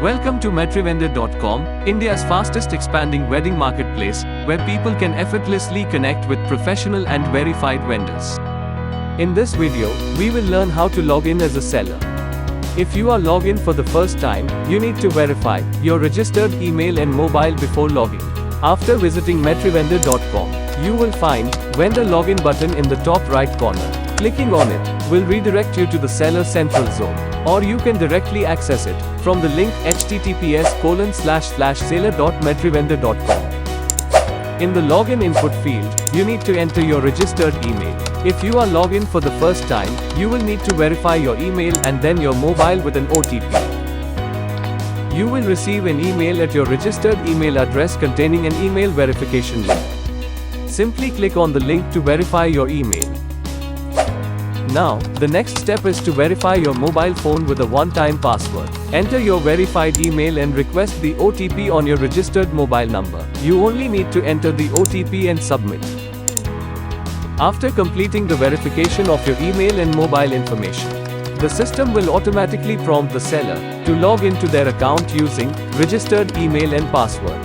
Welcome to Matrivendor.com, India's fastest expanding wedding marketplace, where people can effortlessly connect with professional and verified vendors. In this video, we will learn how to log in as a seller. If you are logged in for the first time, you need to verify your registered email and mobile before logging. After visiting Matrivendor.com, you will find vendor login button in the top right corner. Clicking on it will redirect you to the seller central zone, or you can directly access it from the link https://seller.matrivendor.com. In the login input field, you need to enter your registered email. If you are logged in for the first time, you will need to verify your email and then your mobile with an OTP. You will receive an email at your registered email address containing an email verification link. Simply click on the link to verify your email. Now, the next step is to verify your mobile phone with a one-time password. Enter your verified email and request the OTP on your registered mobile number. You only need to enter the OTP and submit. After completing the verification of your email and mobile information, the system will automatically prompt the seller to log into their account using registered email and password.